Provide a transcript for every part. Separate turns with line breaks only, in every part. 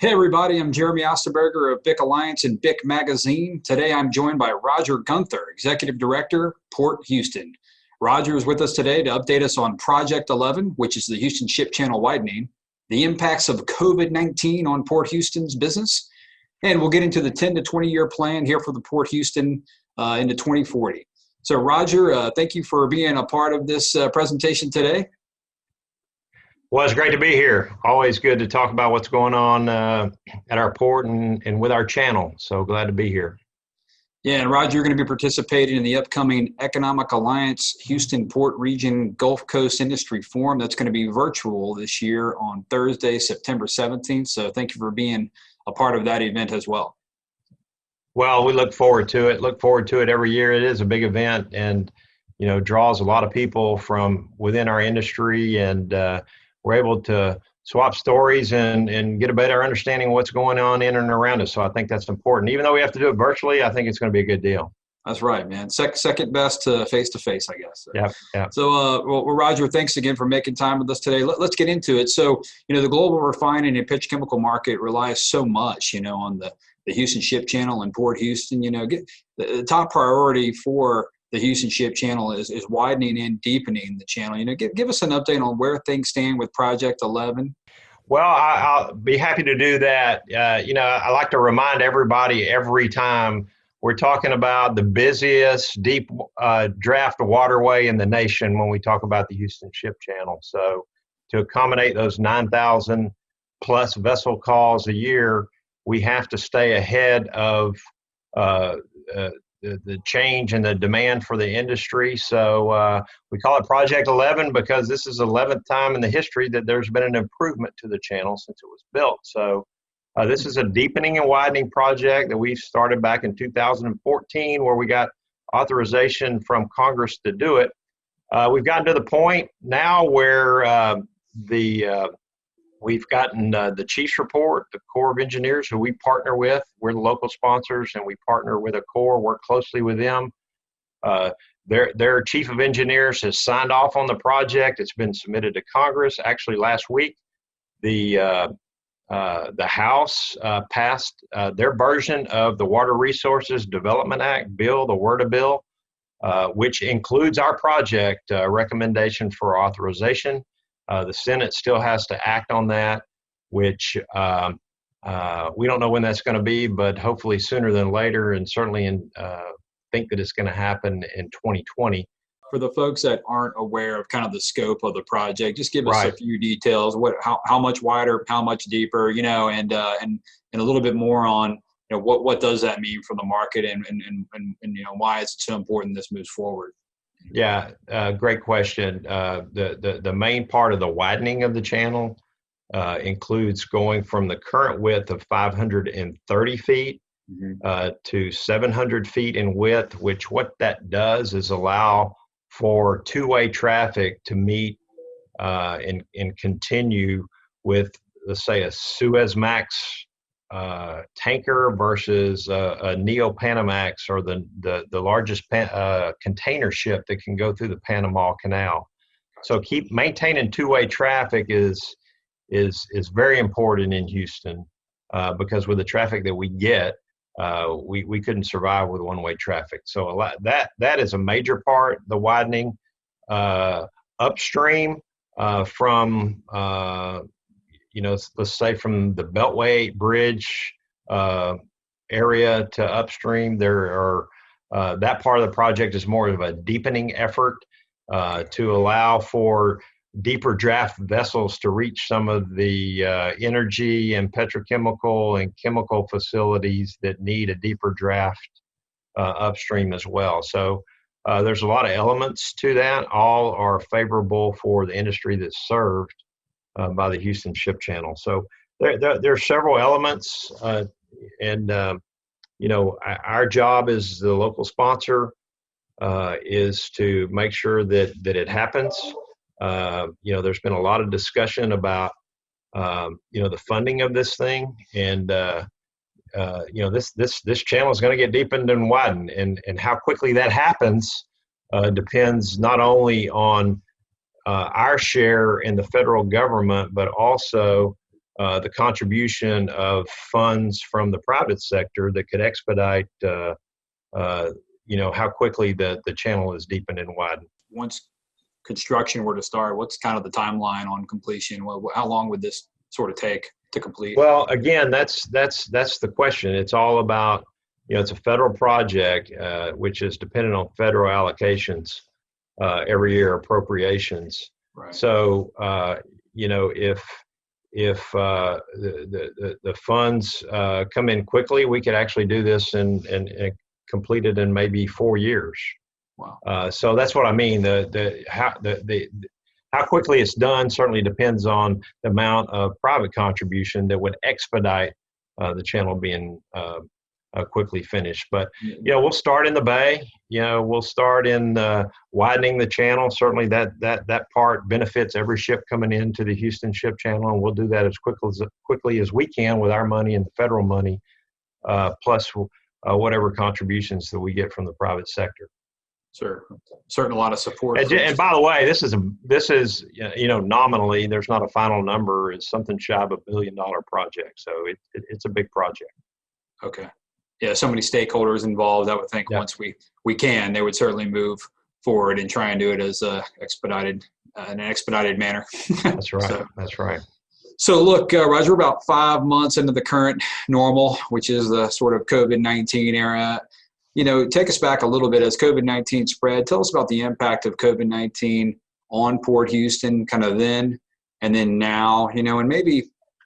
Hey everybody, I'm Jeremy Osterberger of BIC Alliance and BIC Magazine. Today I'm joined by Roger Guenther, Executive Director, Port Houston. Roger is with us today to update us on Project 11, which is the Houston Ship Channel widening, the impacts of COVID-19 on Port Houston's business, and we'll get into the 10 to 20-year plan here for the Port Houston into 2040. So Roger, thank you for being a part of this presentation today.
Well, it's great to be here. Always good to talk about what's going on at our port and with our channel. So glad to be here.
Yeah, and Roger, you're going to be participating in the upcoming Economic Alliance Houston Port Region Gulf Coast Industry Forum. That's going to be virtual this year on Thursday, September 17th. So thank you for being a part of that event as well.
Well, we look forward to it. Look forward to it every year. It is a big event and, draws a lot of people from within our industry, and we're able to swap stories and get a better understanding of what's going on in and around us. So I think that's important. Even though we have to do it virtually, I think it's going to be a good deal.
That's right, man. Second best to face, I guess.
Yeah.
So, well, Roger, thanks again for making time with us today. Let's get into it. So, the global refining and petrochemical market relies so much, on the Houston Ship Channel and Port Houston. The top priority for the Houston Ship Channel is widening and deepening the channel. Give us an update on where things stand with Project 11.
Well, I'll be happy to do that. I like to remind everybody every time we're talking about the busiest deep draft waterway in the nation when we talk about the Houston Ship Channel. So to accommodate those 9,000 plus vessel calls a year, we have to stay ahead of the change and the demand for the industry. So we call it Project 11 because this is the 11th time in the history that there's been an improvement to the channel since it was built. So this is a deepening and widening project that we started back in 2014, where we got authorization from Congress to do it. We've gotten to the point now where we've gotten the Chiefs report, the Corps of Engineers, who we partner with. We're the local sponsors, and we partner with a Corps, work closely with them. Their Chief of Engineers has signed off on the project. It's been submitted to Congress. Actually, last week, the House passed their version of the Water Resources Development Act bill, the WRDA bill, which includes our project recommendation for authorization. The Senate still has to act on that, which we don't know when that's going to be, but hopefully sooner than later, and certainly think that it's going to happen in 2020.
For the folks that aren't aware of kind of the scope of the project, just give us
Right.
a few details. How much wider, how much deeper, and a little bit more on what does that mean for the market and why is it so important this moves forward.
Yeah, great question. The main part of the widening of the channel includes going from the current width of 530 feet to 700 feet in width, which what that does is allow for two-way traffic to meet and continue with, let's say, a Suezmax tanker versus a Neo-Panamax, or the largest container ship that can go through the Panama Canal. So maintaining two-way traffic is very important in Houston because with the traffic that we get, we couldn't survive with one-way traffic. So that is a major part. The widening upstream from let's say from the Beltway Bridge area to upstream, that part of the project is more of a deepening effort to allow for deeper draft vessels to reach some of the energy and petrochemical and chemical facilities that need a deeper draft upstream as well. So there's a lot of elements to that. All are favorable for the industry that's served by the Houston Ship Channel. So there are several elements, and our job as the local sponsor is to make sure that it happens. There's been a lot of discussion about the funding of this thing, and this channel is going to get deepened and widened, and how quickly that happens depends not only on our share in the federal government, but also the contribution of funds from the private sector that could expedite, how quickly the channel is deepened and widened.
Once construction were to start, what's kind of the timeline on completion? How long would this sort of take to complete?
Well, again, that's the question. It's all about, it's a federal project, which is dependent on federal allocations every year, appropriations.
Right.
So, if the funds come in quickly, we could actually do this and complete it in maybe 4 years.
Wow.
So that's what I mean. How quickly it's done certainly depends on the amount of private contribution that would expedite the channel being quickly finished. But we'll start in the bay. We'll start in widening the channel. Certainly that part benefits every ship coming into the Houston Ship Channel, and we'll do that as quickly as we can with our money and the federal money, plus whatever contributions that we get from the private sector.
Sure. Certainly a lot of support.
And by the way, this is nominally, there's not a final number. It's something shy of $1 billion project. So it's a big project.
Okay. Yeah. So many stakeholders involved. I would think once we can, they would certainly move forward and try and do it as in an expedited manner.
That's right. That's right.
So look, Roger, we're about 5 months into the current normal, which is the sort of COVID-19 era. Take us back a little bit as COVID-19 spread. Tell us about the impact of COVID-19 on Port Houston kind of then and then now, and maybe,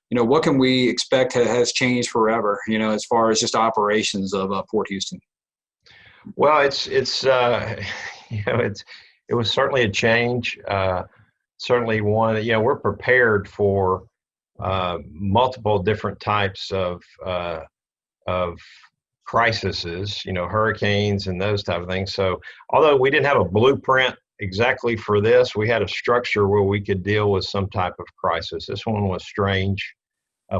what can we expect has changed forever, as far as just operations of Port Houston?
Well, it was certainly a change. Certainly one, we're prepared for multiple different types of crises, hurricanes and those type of things. So although we didn't have a blueprint exactly for this, we had a structure where we could deal with some type of crisis. This one was strange.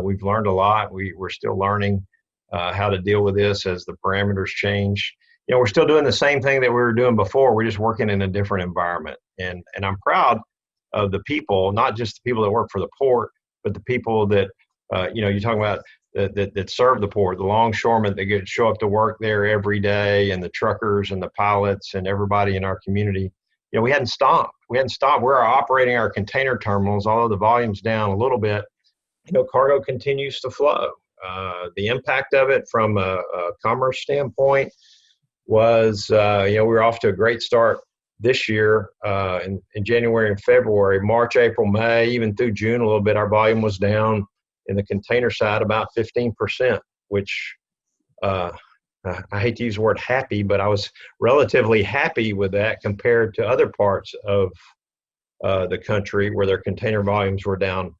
We've learned a lot. We're still learning how to deal with this as the parameters change. We're still doing the same thing that we were doing before. We're just working in a different environment. And I'm proud of the people, not just the people that work for the port, but the people that, you're talking about that serve the port, the longshoremen that show up to work there every day, and the truckers and the pilots and everybody in our community. We hadn't stopped. We're operating our container terminals, although the volume's down a little bit. Cargo continues to flow. The impact of it from a commerce standpoint was, we were off to a great start this year in January and February. March, April, May, even through June a little bit, our volume was down in the container side about 15%, which I hate to use the word happy, but I was relatively happy with that compared to other parts of the country where their container volumes were down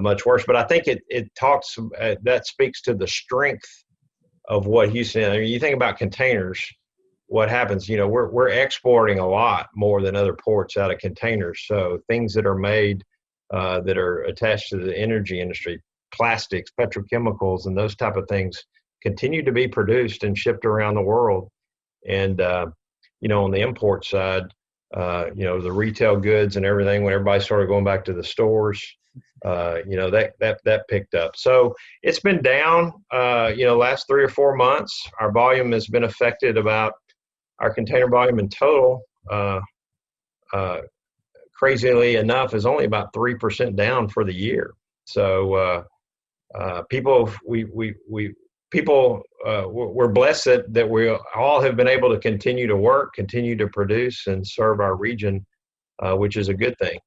much worse. But I think that speaks to the strength of what Houston. I mean, you think about containers, what happens? We're exporting a lot more than other ports out of containers. So things that are made that are attached to the energy industry, plastics, petrochemicals, and those type of things continue to be produced and shipped around the world. And on the import side, the retail goods and everything, when everybody started going back to the stores, that picked up. So it's been down, last 3 or 4 months. Our volume has been affected. About our container volume in total, crazily enough, is only about 3% down for the year. So we're blessed that we all have been able to continue to work, continue to produce, and serve our region, which is a good thing.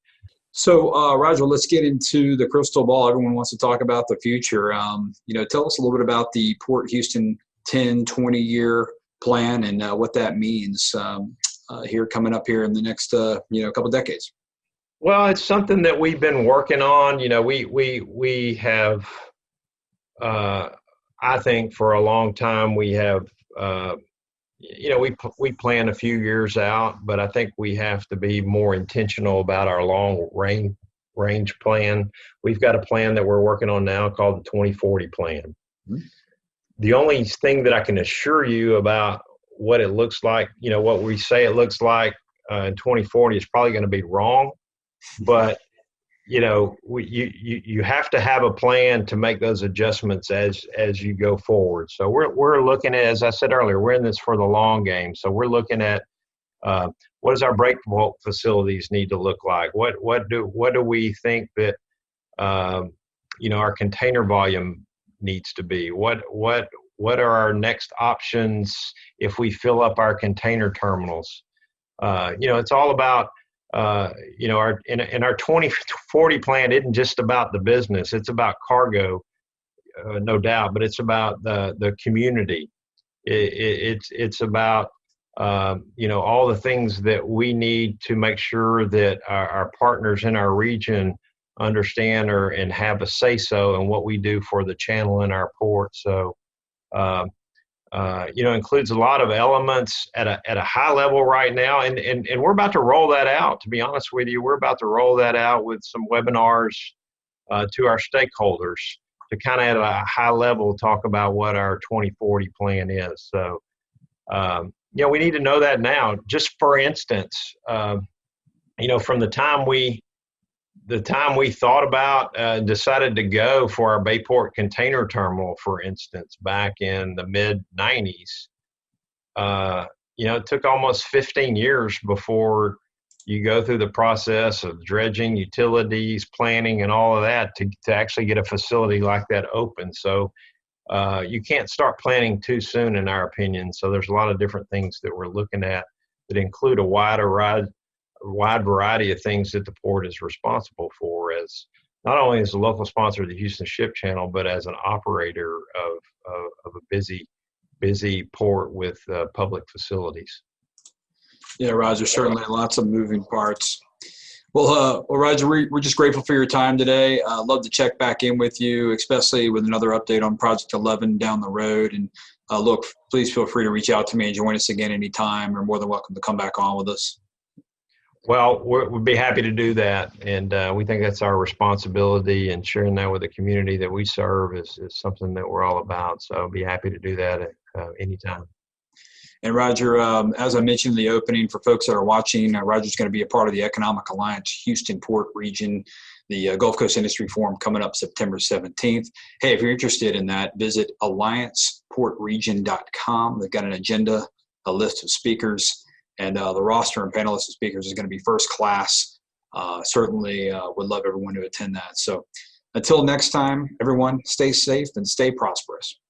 So, Roger, let's get into the crystal ball. Everyone wants to talk about the future. Tell us a little bit about the Port Houston 10, 20-year plan and what that means here coming up here in the next, couple decades.
Well, it's something that we've been working on. We have, I think for a long time, we have, we plan a few years out, but I think we have to be more intentional about our long range plan. We've got a plan that we're working on now called the 2040 plan. Mm-hmm. The only thing that I can assure you about what it looks like, what we say it looks like in 2040 is probably going to be wrong. But, you have to have a plan to make those adjustments as you go forward. So we're looking at, as I said earlier, we're in this for the long game. So we're looking at what does our break bulk facilities need to look like? What do we think that our container volume needs to be? What are our next options if we fill up our container terminals? It's all about our 2040 plan isn't just about the business. It's about cargo, no doubt, but it's about the community. It's about all the things that we need to make sure that our partners in our region understand and have a say-so in what we do for the channel in our port. So, includes a lot of elements at a high level right now, and we're about to roll that out. To be honest with you, we're about to roll that out with some webinars to our stakeholders to kind of at a high level talk about what our 2040 plan is. So, we need to know that now. Just for instance, from the time we thought about decided to go for our Bayport container terminal, for instance, back in the mid 90s, it took almost 15 years before you go through the process of dredging, utilities, planning, and all of that to actually get a facility like that open. So you can't start planning too soon, in our opinion. So there's a lot of different things that we're looking at that include a wide variety of things that the port is responsible for, as not only as a local sponsor of the Houston Ship Channel, but as an operator of a busy port with public facilities.
Yeah, Roger, certainly lots of moving parts. Well, Roger, we're just grateful for your time today. Love to check back in with you, especially with another update on Project 11 down the road. And look, please feel free to reach out to me and join us again anytime. You're more than welcome to come back on with us.
Well, we'd be happy to do that, and we think that's our responsibility, and sharing that with the community that we serve is something that we're all about. So I'll be happy to do that at anytime.
And Roger, as I mentioned in the opening, for folks that are watching, Roger's going to be a part of the Economic Alliance Houston Port Region, the Gulf Coast Industry Forum coming up September 17th. Hey, if you're interested in that, visit allianceportregion.com. They've got an agenda, a list of speakers, and the roster and panelists of speakers is going to be first class. Certainly would love everyone to attend that. So until next time, everyone, stay safe and stay prosperous.